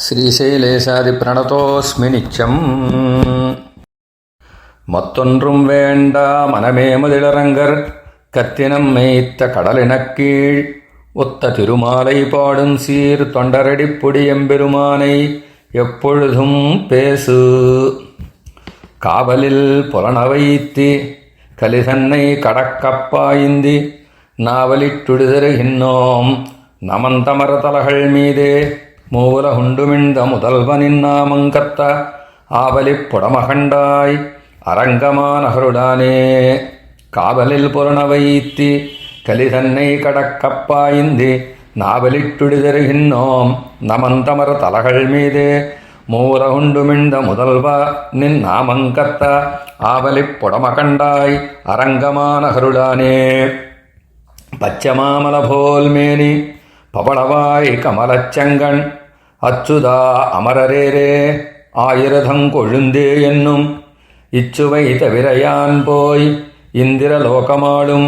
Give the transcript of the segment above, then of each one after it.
ஸ்ரீசைலேசாதிப்ரணதோஸ்மி நிச்சம். மத்தொன்றும் வேண்டா மனமே மதிளரங்கர் கத்தினம் மேய்த்த கடலினக்கீழ் ஒத்த திருமாலை பாடும் சீர் தொண்டரடிப்புடி எம்பெருமானை எப்பொழுதும் பேசு. காவலில் புலனவைத்தி கலிதன்னை கடக்கப்பாய்ந்தி நாவலிட்டுடுதருகின்னோம் நமந்தமர தலகள் மீதே மூவுலகுண்டுமிழ்ந்த முதல்வனின் நாமங்கத்த ஆவலிப் புடமகண்டாய் அரங்கமானகருடானே. காவலில் புலனவைத்தி கலிதன்னை கடக்கப்பாய்ந்தி நாவலிட்டுடுதருகின்னோம் நமந்தமர தலகள் மீதே மூலகுண்டுமிழ்ந்த முதல்வ நின் நாமங்கத்த ஆவலிப் புடமகண்டாய் அரங்கமானகருடானே. பச்சமாமல போல் மேனி பவளவாய் கமலச்சங்கண் அச்சுதா அமரரேரே ஆயிரதங்கொழுந்தே என்னும் இச்சுவை தவிரையான் போய் இந்திரலோகமாளும்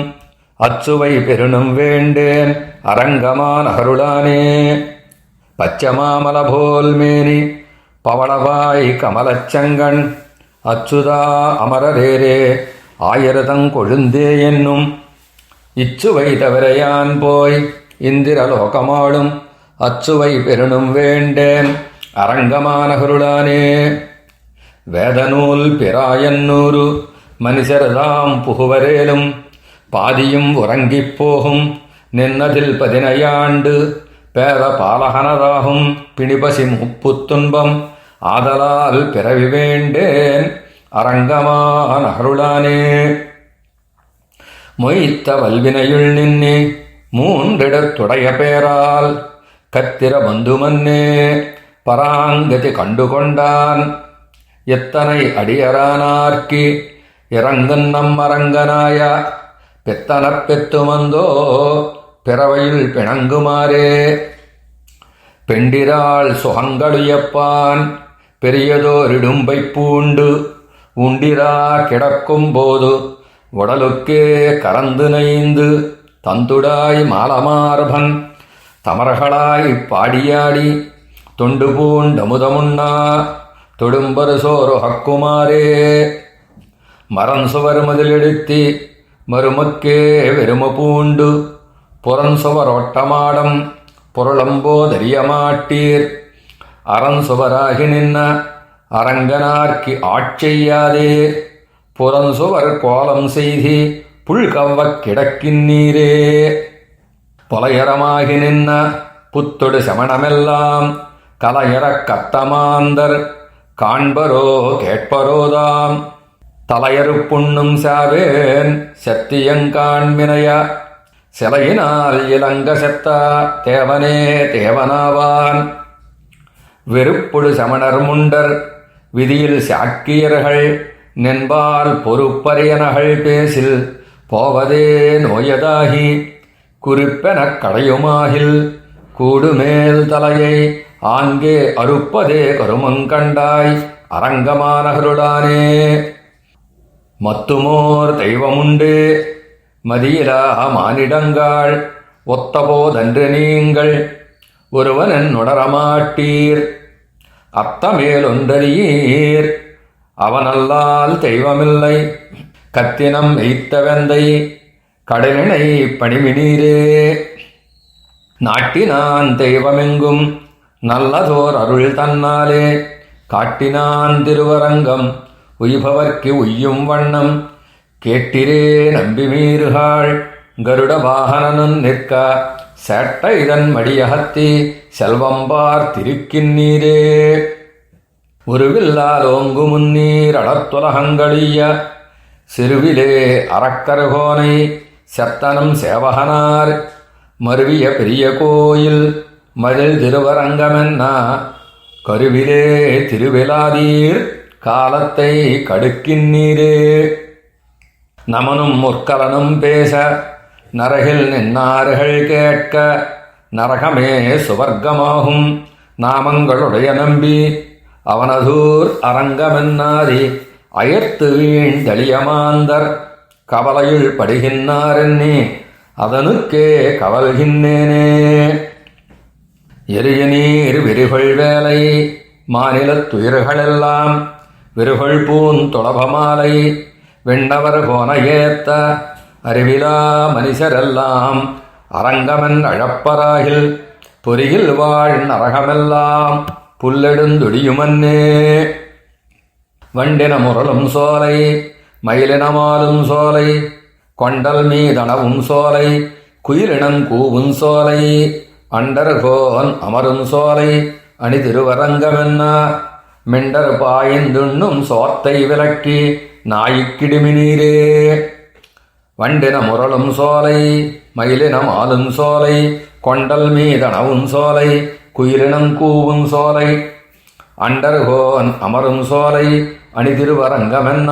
அச்சுவை பெருணும் வேண்டேன் அரங்கமானகருளானே. பச்சமாமல போல் மேனி பவளவாய் கமலச்சங்கண் அச்சுதா அமரரேரே ஆயிரதங்கொழுந்தே என்னும் இச்சுவை தவிரையான் போய் இந்திரலோகமாளும் அச்சுவை பெருணும் வேண்டேன் அரங்கமானகருளானே. வேதநூல் பிராயன்னூறு மனுஷரதாம் புகுவரேலும் பாதியும் உறங்கிப் போகும் நின்னதில் 15 பேத பாலகனதாகும் பிணிபசி முப்புத்துன்பம் ஆதலால் பிறவி வேண்டேன் அரங்கமானகருளானே. மொய்த்த வல்வினையுள் நின்னே மூன்றிடத்துடைய பேரால் கத்திர பந்துமன்னே பராங்கதி கண்டுகொண்டான் எத்தனை அடியரானார்க்கு இறங்குன் நம்மரங்கனாய பெத்தனப் பெத்துமந்தோ பிறவையில் பிணங்குமாறே. பெண்டிராள் சுகங்களுயப்பான் பெரியதோரிடும்பை பூண்டு உண்டிரா கிடக்கும் போது உடலுக்கே கரந்து நைந்து தந்துடாய் மாலமார்பன் தமர்களாய் பாடியாடி தொண்டு பூண்டமுதமுன்னா தொடும்பரு சோறு ஹக்குமாரே. மரன்சுவர் மதிலெடுத்தி மருமக்கே வெறும பூண்டு புறன்சுவர் ஒட்டமாடம் பொருளம்போதறியமாட்டீர் அரண்சுவராகி நின்ன அரங்கனார்க்கு ஆட்செய்யாதே புறன்சுவர் கோலம் செய்தி புல்கவ்வக் கிடக்கின்னீரே. புலையரமாகி நின்ன புத்தொடு சமணமெல்லாம் கலையறக் கத்தமாந்தர் காண்பரோ கேட்பரோதாம் தலையறு புண்ணும் சாவேன் செத்தியங்காண்மினைய சிலையினால் இலங்க செத்த தேவனே தேவனாவான். வெறுப்புடு சமணர் முண்டர் விதியில் சாக்கியர்கள் நின்பால் பொறுப்பரியனகள் பேசில் போவதே நோயதாகி குறிப்பெனக் கடையுமாகில் கூடுமேல் தலையை ஆங்கே அறுப்பதே கருமங்கண்டாய் அரங்கமானகருடானே. மத்துமோர் தெய்வமுண்டு மதியிலா மானிடங்காள் ஒத்தபோதன்று நீங்கள் ஒருவனன் உணரமாட்டீர் அத்தமேலொன்றறியீர் அவனல்லால் தெய்வமில்லை கத்தினம் எய்த்தவெந்தை கடலினை பணிமினீரே. நாட்டினான் தெய்வமெங்கும் நல்லதோர் அருள் தன்னாலே காட்டினான் திருவரங்கம் உய்பவர்க்கு உய்யும் வண்ணம் கேட்டிரே நம்பி மீறுகாள் கருட வாகனனும் நிற்க சேட்ட இதன் மடியகத்தி செல்வம்பார் திருக்கின்னீரே. உருவில்லால் ஓங்கு முன்னீர் அடத்துலகங்களிய சிறுவிலே அறக்கருகோனை செத்தனம் சேவகனார் மருவிய பெரிய கோயில் மதில் திருவரங்கமென்னா கருவிலே திருவிழாதீர் காலத்தை கடுக்கின்னீரே. நமனும் முற்கலனும் பேச நரகில் நின்னார்கள் கேட்க நரகமே சுவர்க்கமாகும் நாமங்களுடைய நம்பி அவனதூர் அரங்கமென்னாதி அயர்த்து வீழ்ந்தளியமாந்தர் கவலையுள் படுகின்றாரென்னே அதனுக்கே கவல்கின்னேனே. எரிய நீர் விரிகொள் வேலை மாநிலத் துயிர்களெல்லாம் விருகொள் பூந்தொளபமாலை விண்ணவர் கோன ஏத்த அறிவிலா மனிதரெல்லாம் அரங்கமன் அழப்பராகில் பொறியில் வாழ் நரகமெல்லாம் புல்லெடுந்துடியுமன்னே. வண்டின முரலும் சோலை மயிலினமாலும் சோலை கொண்டல் மீதனவும் சோலை குயிலினம் கூவும் சோலை அண்டர்கோன் அமரும் சோலை அணி திருவரங்கமென்ன மிண்டர் பாய்ந்துண்ணும் சோத்தை விலக்கி நாய்க்கிடுமி நீரே. வண்டின முரளும் சோலை மயிலினம் ஆளும் சோலை கொண்டல் மீதனவும் சோலை குயிலினம் கூவும் சோலை அண்டர்கோன் அமரும் சோலை அணி திருவரங்கமென்ன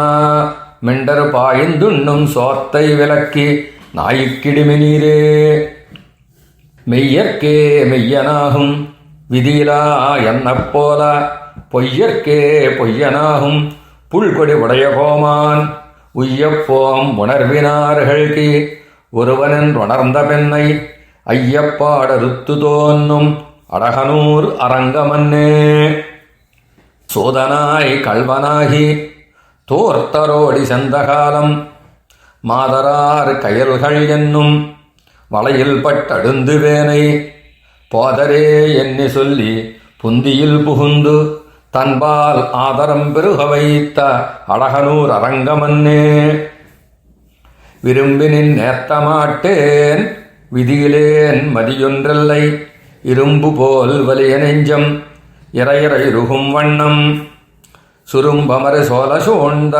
மிண்டர் பாய்ந்துண்ணும் சோத்தை விலக்கி நாய்க்கிடுமி நீரே. மெய்யற்கே மெய்யனாகும் விதியிலா என்னப் போல பொய்யற்கே பொய்யனாகும் புல்கொடி உடைய கோமான் உய்யப்போம் உணர்வினார்கள்கி ஒருவனென் உணர்ந்த பெண்ணை ஐயப்பாடறுத்து தோன்னும் அடகனூர் அரங்கமன்னே. சோதனாய் கல்வனாகி தோர்த்தரோடி செந்தகாலம் மாதரார் கயல்கள் என்னும் வளையில் பட்டடுந்து வேனை போதரே எண்ணி சொல்லி புந்தியில் புகுந்து தன்பால் ஆதரம் பெருக வைத்த அழகனூர் அரங்கமன்னே. விரும்பினின் நேர்த்தமாட்டேன் விதியிலேன் மதியொன்றில்லை இரும்பு போல் வலிய நெஞ்சம் இறையிறைருகும் வண்ணம் சுரும்பமறு சோல சூழ்ந்த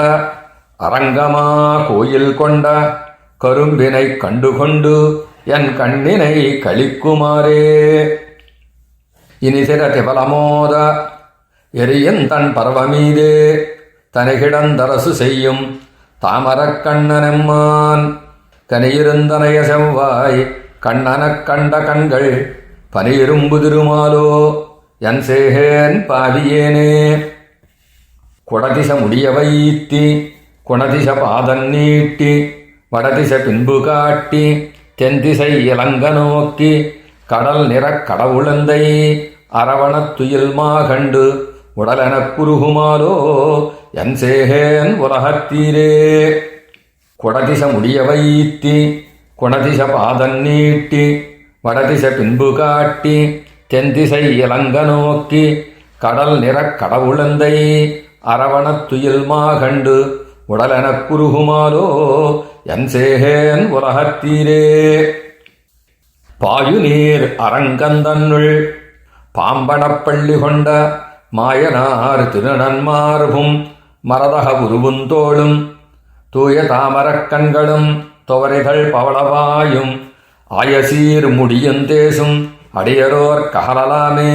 அரங்கமா கோயில் கொண்ட கரும்பினை கண்டுகொண்டு என் கண்ணினை கழிக்குமாறே. இனி சிற திபலமோத எரியன் தன் பர்வமீதே தனிகிடந்தரசு செய்யும் தாமரக் கண்ணனெம்மான் கனியிருந்தனைய செவ்வாய் கண்ணனக் கண்ட கண்கள் பனியிரும்பு திருமாலோ என் சேகேன் பாவியேனே. குடதிச முடிய வைத்தி குணதிச பாதன் நீட்டி வடதிச பின்பு காட்டி தென்திசை இலங்க நோக்கி கடல் நிறக் கடவுளந்தை அரவணத்துயில் மாகண்டு உடலெனக் குருகுமாலோ என் சேகேன் உலகத்தீரே. குடதிச முடிய வைத்தி குணதிச பாதன் நீட்டி வடதிச பின்பு காட்டி தென்திசை இலங்க நோக்கி கடல் நிறக் கடவுளந்தை அரவணத்துயில் மாகண்டு உடலெனக் குருகுமாலோ என் சேகேன் உலகத்தீரே. பாயுநீர் அரங்கந்தன்னுள் பாம்பனப்பள்ளி கொண்ட மாயனார் திருநன்மார்பும் மரதக உருவுந்தோளும் தூய தாமரக் கண்களும் துவரிகள் பவளவாயும் ஆயசீர் முடியுந்தேசும் அடியரோர் ககலலாமே.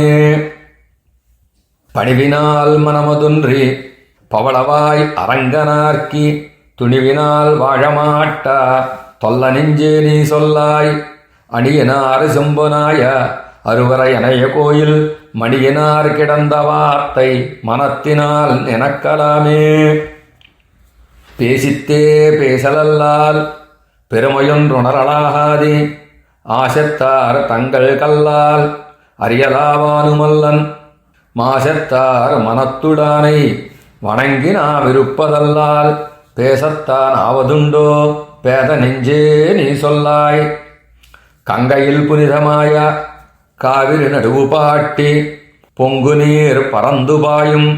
பணிவினால் மனமதுன்றி பவளவாய் அரங்கனார்க்கி துணிவினால் வாழமாட்டா தொல்ல நெஞ்சே நீ சொல்லாய் அணியனார் செம்புனாய அருவரை அணைய கோயில் மணியனார் கிடந்த வார்த்தை மனத்தினால் நினக்கலாமே. பேசித்தே பேசலல்லால் பெருமையொன்றுணரலாகாதே ஆசத்தார் தங்கள் கல்லால் அறியலாவானுமல்லன் மாசத்தார் மனத்துடானை வணங்கினா விருப்பதல்லால் பேசத்தான் ஆவதுண்டோ பேத நெஞ்சே நீ சொல்லாய். கங்கையில் புனிதமாய காவிரி நடுவு பாட்டி பொங்கு நீர் பறந்து பாயும்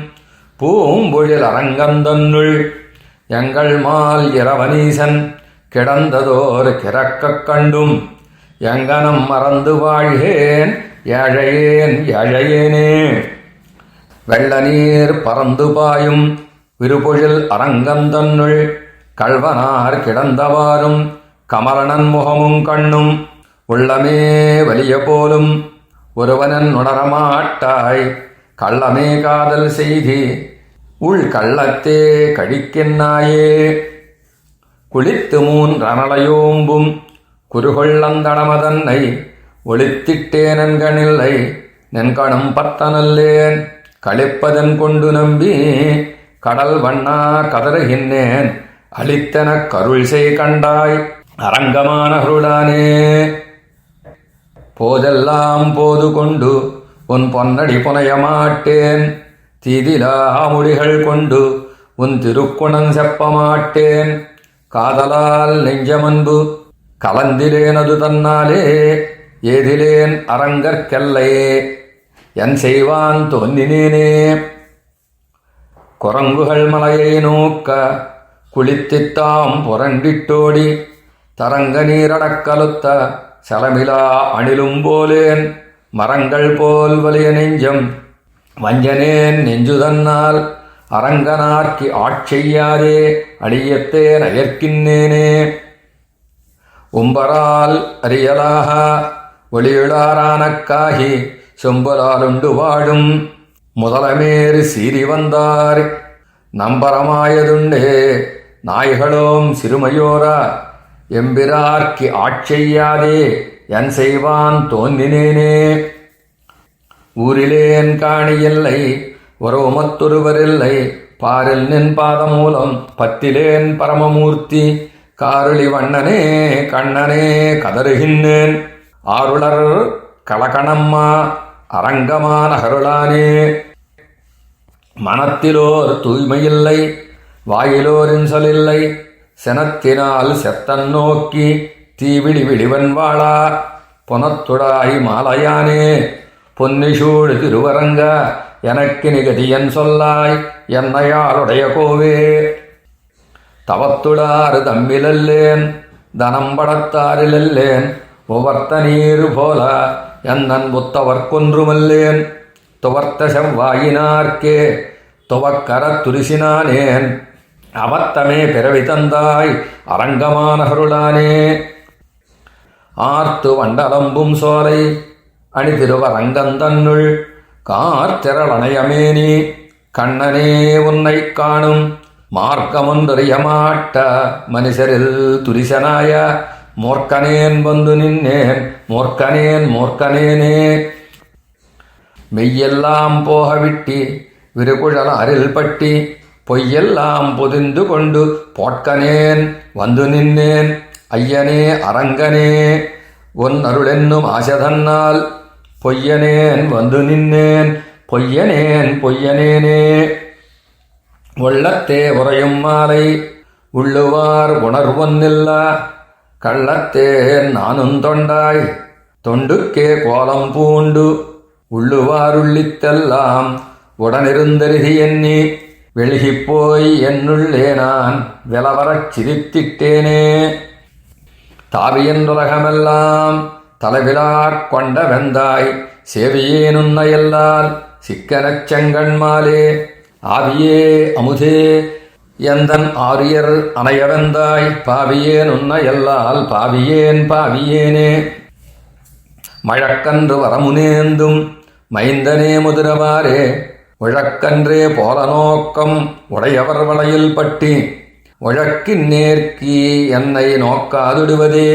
பூம்பொழில் அரங்கந்தன்னுள் எங்கள் மால் இரவனீசன் கிடந்ததோர் கிறக்கக் கண்டும் எங்கனம் மறந்து வாழ்கேன் ஏழையேன் ஏழையேனே. வெள்ள நீர் பறந்து பாயும் விருபொழில் அரங்கந்தன்னுள் கள்வனார் கிடந்தவாறும் கமலனன் முகமும் கண்ணும் உள்ளமே வலிய போலும் ஒருவனன் உணரமாட்டாய் கள்ளமே காதல் செய்தி உள் கள்ளத்தே கடிக்கின்னாயே. குளித்து மூன்றனலையோம்பும் குறுகொள்ளந்தடமதன்னை ஒளித்திட்டேனென்கணில்லை நென்கணும் பத்தனல்லேன் களிப்பதன் கொண்டு நம்பி கடல் வண்ணா கதறுகின்றேன் அளித்தனக் கருள் செய் கண்டாய் அரங்கமான அருளானே. போதெல்லாம் போது கொண்டு உன் பொன்னடி புனைய மாட்டேன். தீதிலா முடிகள் கொண்டு உன் திருக்குணம் செப்ப மாட்டேன். காதலால் நெஞ்சமன்பு கலந்திலேனது தன்னாலே ஏதிலேன் அரங்கற்கெல்லையே என் செய்வான் தோன்றினேனே. குரங்குகள் மலையை நோக்க குளித்தித்தாம் புரண்டிட்டோடி தரங்க நீரடக்கலுத்த சலமிலா அணிலும் போலேன். மரங்கள் போல் வலிய நெஞ்சம் வஞ்சனேன் நெஞ்சுதன்னால் அரங்கனார்க்கு ஆட்செய்யாதே அடியத்தேன் அயர்க்கின்னேனே. உம்பரால் அறியலாக ஒளியுளாரானக்காகி சொம்பலாலுண்டு வாழும் முதலமேறு சீறி வந்தார். நம்பரமாயதுண்டே நாய்களோம் சிறுமையோரா எம்பிரார்க்கு ஆட்செய்யாதே என் செய்வான் தோன்றினேனே. ஊரிலேன் காணியில்லை உறவுமத்தொருவரில்லை பாரில் நின் பாதமூலம் பத்திலேன் பரமமூர்த்தி. காருளி வண்ணனே கண்ணனே கதறுகின்றேன் ஆருளர் கலகணம்மா அரங்கமான அருளானே. மனத்திலோர் தூய்மையில்லை வாயிலோரின் சொலில்லை செனத்தினால் செத்தன் நோக்கி தீவிழி விழிவன் வாழா புனத்துடாய் மாலையானே. பொன்னிசூழ் திருவரங்க எனக்கு நிகதியன் சொல்லாய் என்னையாளுடைய கோவே. தவத்துடாறு தம்மிலல்லேன் தனம் படத்தாரிலல்லேன் உவர்த்த நீரு போல என்னன் புத்தவர் கொன்றுமல்லேன். துவர்த்த செவ்வாயினார்க்கே துவக்கரத் துரிசினானேன் அவத்தமே பிறவி தந்தாய் அரங்கமான அருளானே. ஆர்த்து வண்டலம்பும் சோலை அணி திருவரங்கந்தன்னுள் கார்த்திரளணையமேனி கண்ணனே உன்னை காணும் மார்க்கமொன்றறியமாட்ட மனுஷரில் துரிசனாய மூர்க்கனேன் வந்து நின்னேன் மூர்க்கனேன் மூர்க்கனேனே. மெய்யெல்லாம் போகவிட்டி விருகுழல் அரில் பட்டி பொய்யெல்லாம் பொதிந்து கொண்டு போட்கனேன் வந்து நின்னேன் ஐயனே அரங்கனே. உன் அருளென்னும் ஆசதன்னால் பொய்யனேன் வந்து நின்னேன் பொய்யனேன் பொய்யனேனே. உள்ளத்தே உறையும் மாலை உள்ளுவார் உணர்வொன்னில்லா கள்ளத்தேன் நானும் தொண்டாய் தொண்டுக்கே கோலம் பூண்டு உள்ளுவாருள்ளித்தெல்லாம் உடனிருந்தருகி எண்ணி வெளிகிப்போய் என்னுள்ளே நான் விலவரச் சிரித்திட்டேனே. தாவியன்றுலகமெல்லாம் தலைவிழாக் கொண்ட வெந்தாய் சேவியேனுன்னையல்லால் சிக்கனச் செங்கண்மாலே ஆவியே அமுதே எந்தன் ஆரியர் அணையவெந்தாய் பாவியேன் உன்னையல்லால் பாவியேன் பாவியேனே. மழக்கன்று வரமுனேந்தும் மைந்தனே முதிரவாரே உழக்கன்றே போல நோக்கம் உடையவர் வளையில் பட்டி உழக்கின் நேர்க்கி என்னை நோக்காதுடுவதே.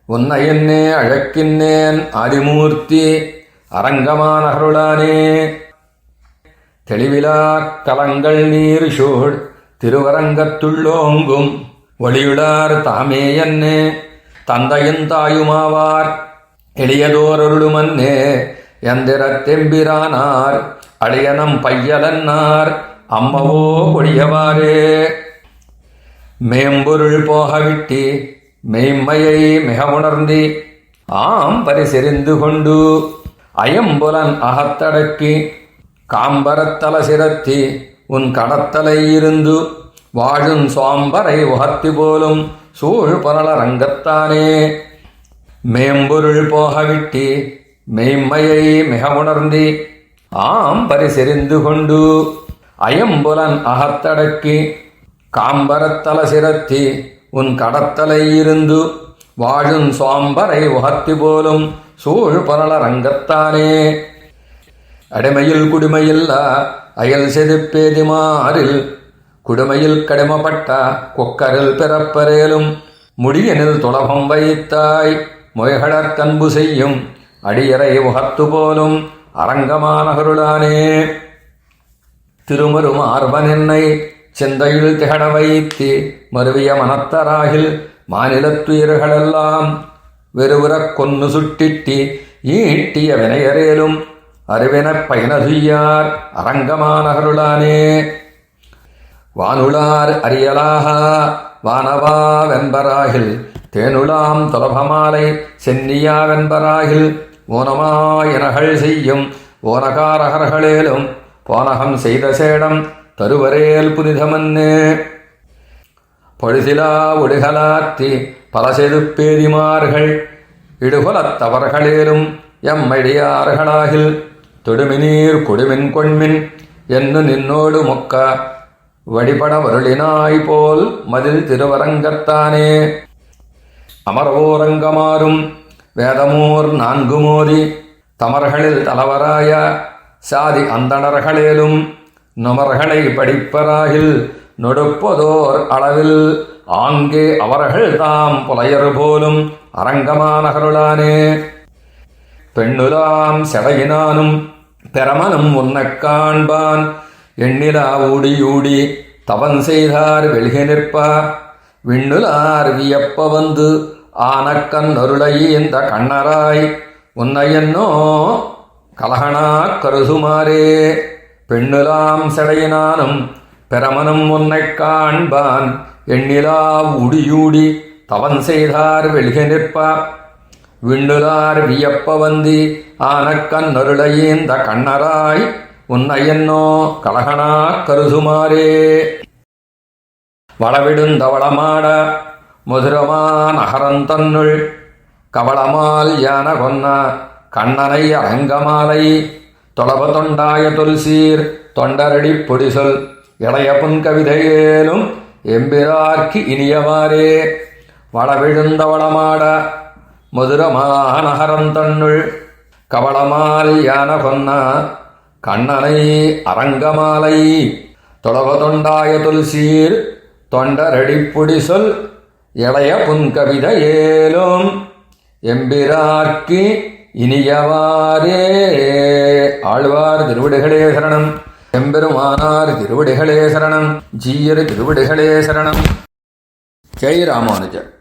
உன்னை என்னே அழக்கின்னேன் ஆதிமூர்த்தி அரங்கமான அருளானே. தெளிவிலாக் கலங்கள் நீர் சூழ் திருவரங்கத்துள்ளோங்கும் ஒளியுளார் தாமே என்னே தந்தையின் தாயுமாவார் எளியதோரருளுமன்னே எந்திரத்தெம்பிரானார் அழியனம் பையலன்னார் அம்மவோ கொடியவாரே. மேம்பொருள் போகவிட்டி மெய்மையை மிக உணர்ந்தி ஆம் பரிசெறிந்து கொண்டு அயம்புலன் அகத்தடக்கி காம்பரத்தல சிரத்தி உன் கடத்தலை இருந்து வாழும் சோம்பரை உகத்தி போலும் சூழ் பரள ரங்கத்தானே. மேம்பொருள் போகவிட்டி மெய்மையை மிக உணர்ந்தி ஆம் பரிசெறிந்து கொண்டு அயம்புலன் அகத்தடக்கி காம்பரத்தல சிரத்தி உன் கடத்தலை இருந்து வாழும் சோம்பரை உகத்தி போலும் சூழ் பரள ரங்கத்தானே. அடிமையில் குடிமையில்லா அயல் செதுப்பேதிமாறில் குடுமையில் கடிமப்பட்ட கொக்கரில் பிறப்பரேலும் முடியனில் துளபம் வைத்தாய் மொய்களற் கன்பு செய்யும் அடியறை உகத்து போலும் அரங்கமான அருளானே. திருமரும் ஆர்வன் என்னை சிந்தையில் திகழ வைத்தி மருவிய மனத்தராகில் மாநிலத்துயிர்களெல்லாம் வெறுவுறக் கொன்னு சுட்டிட்டி ஈட்டிய வினையரேலும் அறிவெனப் பயனதுய்யார் அரங்கமானகருளானே. வானுளார் அரியலாக வானவா வென்பராகில் தேனுலாம் தொலபமாலை சென்னியா வென்பராகில் ஓனமாயனகள் செய்யும் ஓனகாரகர்களேலும் போனகம் செய்த சேடம் தருவரேல் புனிதமன்னே. பொழுதிலா ஒடுகலாத்தி பல செதுப்பேரிமார்கள் இடுகொலத்தவர்களேலும் எம்மடியார்களாகில் தொடுமினீர் கொடுமின் கொண்மின் என்று நின்னோடு மொக்க வடிபட வருளினாய் போல் மதில் திருவரங்கத்தானே. அமரவோரங்கமாறும் வேதமோர் நான்கு மோதி தமர்களில் தலைவராய சாதி அந்தணர்களேலும் நுமர்களை படிப்பராகில் நொடுப்பதோர் அளவில் ஆங்கே அவர்கள் தாம் புலையர் போலும் அரங்கமானகருளானே. பெண்ணுலாம் செடையினானும் பெறமனும் உன்னக் காண்பான் எண்ணிலா ஊடியூடி தவன் செய்தார் வெல்கி நிற்பார் விண்ணுலார் வியப்ப வந்து ஆனக்கண் அருளையீந்த கண்ணராய் உன்னையன்னோ கலகனா கருசுமாரே. பெண்ணுலாம் செடையினானும் பெறமனும் உன்னைக் காண்பான் எண்ணிலா ஊடியூடி தவன் செய்தார் வெல்கி நிற்பார் விண்ணுலார் வியப்ப வந்தி ஆனக்கண் அருளையீந்த கண்ணராய் உன்னையன்னோ கலகனா கருதுமாறே. வளவிடுந்தவளமாட மதுரமா நகரந்தன்னுள் கவளமால் யான கொன்ன கண்ணனை அரங்கமாலை தொளப தொண்டாய தொல்சீர் தொண்டரடி பொடிசொல் இளைய புன்கவிதையேலும் எம்பிரார்க்கு இனியவாறே. வளவிழுந்தவளமாட மதுரமா நகரந்தன்னுள் கவளமால் யான கொன்ன கண்ணனை அரங்கமாலை தொளப தொண்டாய தொல்சீர் தொண்டரடிப்புடி சொல் இளைய புன்கவிதையேலும் எம்பிரார்க்கு இனியவாறே. ஆழ்வார் திருவடிகளே சரணம். எம்பெருமானார் திருவடிகளே சரணம். ஜீயர் திருவடிகளே சரணம். ஜெய் ராமானுஜர்.